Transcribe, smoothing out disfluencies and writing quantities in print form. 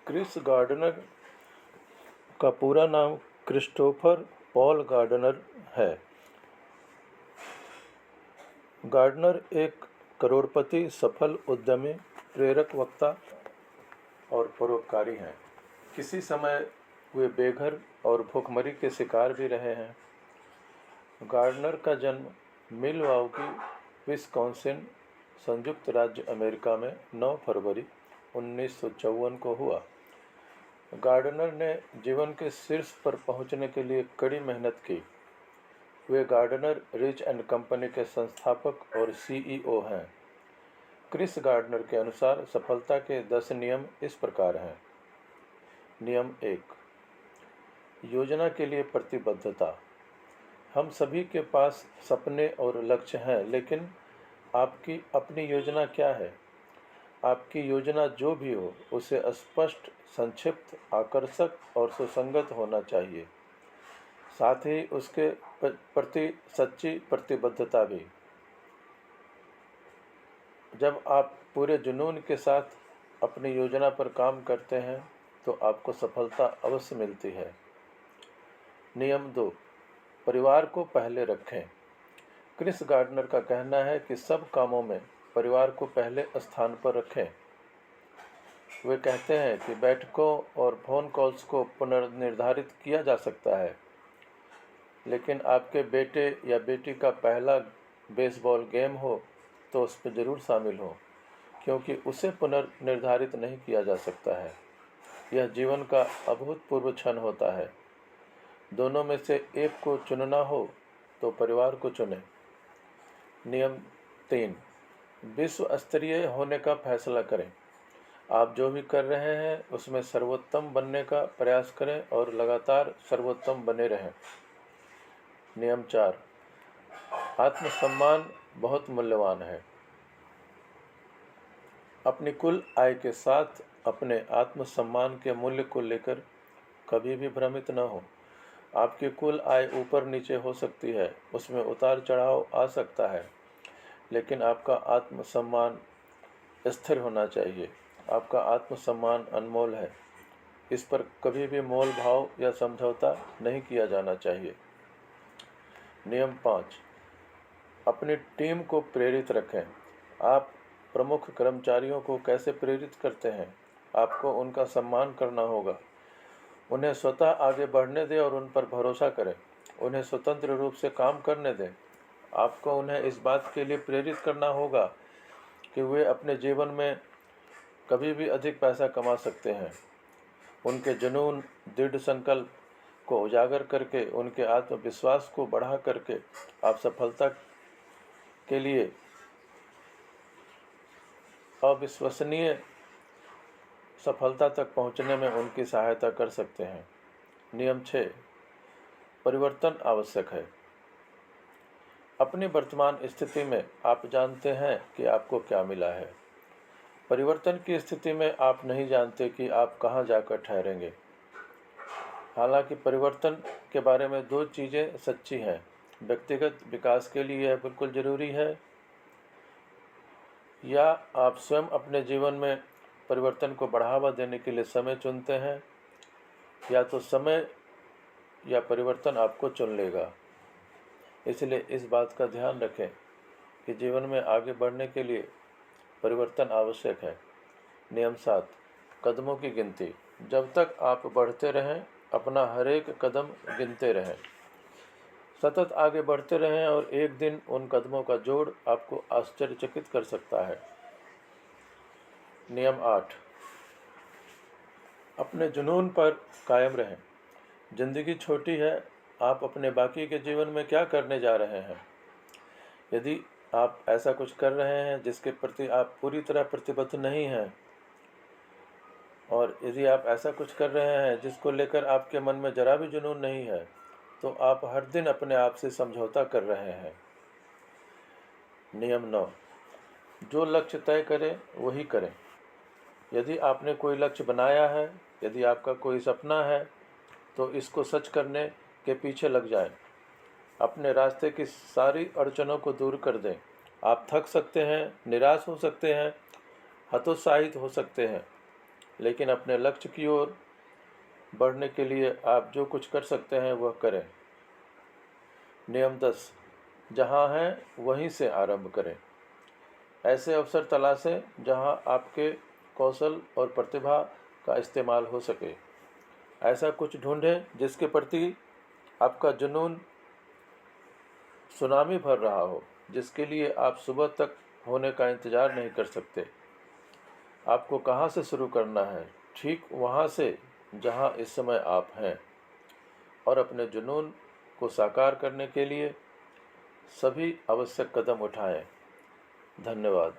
Chris gardener का पूरा नाम क्रिस्टोफर पॉल गार्डनर है। गार्डनर एक करोड़पति, सफल उद्यमी, प्रेरक वक्ता और परोपकारी हैं। किसी समय वे बेघर और भूखमरी के शिकार भी रहे हैं। गार्डनर का जन्म मिलवाउकी, विस्कॉन्सिन, संयुक्त राज्य अमेरिका में 9 फरवरी 1954 को हुआ। गार्डनर ने जीवन के शीर्ष पर पहुंचने के लिए कड़ी मेहनत की। वे गार्डनर रिच एंड कंपनी के संस्थापक और सीईओ हैं। क्रिस गार्डनर के अनुसार सफलता के 10 नियम इस प्रकार हैं। नियम 1, योजना के लिए प्रतिबद्धता। हम सभी के पास सपने और लक्ष्य हैं, लेकिन आपकी अपनी योजना क्या है? आपकी योजना जो भी हो, उसे स्पष्ट, संक्षिप्त, आकर्षक और सुसंगत होना चाहिए। साथ ही उसके प्रति सच्ची प्रतिबद्धता भी। जब आप पूरे जुनून के साथ अपनी योजना पर काम करते हैं तो आपको सफलता अवश्य मिलती है। नियम 2, परिवार को पहले रखें। क्रिस गार्डनर का कहना है कि सब कामों में परिवार को पहले स्थान पर रखें। वे कहते हैं कि बैठकों और फ़ोन कॉल्स को पुनर्निर्धारित किया जा सकता है, लेकिन आपके बेटे या बेटी का पहला बेसबॉल गेम हो तो उसमें ज़रूर शामिल हो, क्योंकि उसे पुनर्निर्धारित नहीं किया जा सकता है। यह जीवन का अभूतपूर्व क्षण होता है। दोनों में से एक को चुनना हो तो परिवार को चुनें। नियम 3, विश्व स्तरीय होने का फैसला करें। आप जो भी कर रहे हैं उसमें सर्वोत्तम बनने का प्रयास करें और लगातार सर्वोत्तम बने रहें। नियम 4, आत्मसम्मान बहुत मूल्यवान है। अपनी कुल आय के साथ अपने आत्मसम्मान के मूल्य को लेकर कभी भी भ्रमित न हो। आपकी कुल आय ऊपर नीचे हो सकती है, उसमें उतार चढ़ाव आ सकता है, लेकिन आपका आत्मसम्मान स्थिर होना चाहिए। आपका आत्मसम्मान अनमोल है। इस पर कभी भी मोल भाव या समझौता नहीं किया जाना चाहिए। नियम 5, अपनी टीम को प्रेरित रखें। आप प्रमुख कर्मचारियों को कैसे प्रेरित करते हैं? आपको उनका सम्मान करना होगा। उन्हें स्वतः आगे बढ़ने दें और उन पर भरोसा करें। उन्हें स्वतंत्र रूप से काम करने दें। आपको उन्हें इस बात के लिए प्रेरित करना होगा कि वे अपने जीवन में कभी भी अधिक पैसा कमा सकते हैं। उनके जुनून, दृढ़ संकल्प को उजागर करके, उनके आत्मविश्वास को बढ़ा करके आप सफलता के लिए अविश्वसनीय सफलता तक पहुंचने में उनकी सहायता कर सकते हैं। नियम 6, परिवर्तन आवश्यक है। अपनी वर्तमान स्थिति में आप जानते हैं कि आपको क्या मिला है। परिवर्तन की स्थिति में आप नहीं जानते कि आप कहां जाकर ठहरेंगे। हालांकि परिवर्तन के बारे में 2 चीज़ें सच्ची हैं। व्यक्तिगत विकास के लिए यह बिल्कुल ज़रूरी है, या आप स्वयं अपने जीवन में परिवर्तन को बढ़ावा देने के लिए समय चुनते हैं, या तो समय या परिवर्तन आपको चुन लेगा। इसलिए इस बात का ध्यान रखें कि जीवन में आगे बढ़ने के लिए परिवर्तन आवश्यक है। नियम 7, कदमों की गिनती। जब तक आप बढ़ते रहें, अपना हर एक कदम गिनते रहें। सतत आगे बढ़ते रहें और एक दिन उन कदमों का जोड़ आपको आश्चर्यचकित कर सकता है। नियम 8, अपने जुनून पर कायम रहें। जिंदगी छोटी है, आप अपने बाकी के जीवन में क्या करने जा रहे हैं? यदि आप ऐसा कुछ कर रहे हैं जिसके प्रति आप पूरी तरह प्रतिबद्ध नहीं हैं, और यदि आप ऐसा कुछ कर रहे हैं जिसको लेकर आपके मन में जरा भी जुनून नहीं है, तो आप हर दिन अपने आप से समझौता कर रहे हैं। नियम 9, जो लक्ष्य तय करें वही करें। यदि आपने कोई लक्ष्य बनाया है, यदि आपका कोई सपना है, तो इसको सच करने के पीछे लग जाएं। अपने रास्ते की सारी अड़चनों को दूर कर दें। आप थक सकते हैं, निराश हो सकते हैं, हतोत्साहित हो सकते हैं, लेकिन अपने लक्ष्य की ओर बढ़ने के लिए आप जो कुछ कर सकते हैं वह करें। नियम 10, जहाँ हैं वहीं से आरंभ करें। ऐसे अवसर तलाशें जहाँ आपके कौशल और प्रतिभा का इस्तेमाल हो सके। ऐसा कुछ ढूंढें जिसके प्रति आपका जुनून सुनामी भर रहा हो, जिसके लिए आप सुबह तक होने का इंतज़ार नहीं कर सकते। आपको कहाँ से शुरू करना है? ठीक वहाँ से जहाँ इस समय आप हैं, और अपने जुनून को साकार करने के लिए सभी आवश्यक कदम उठाएं। धन्यवाद।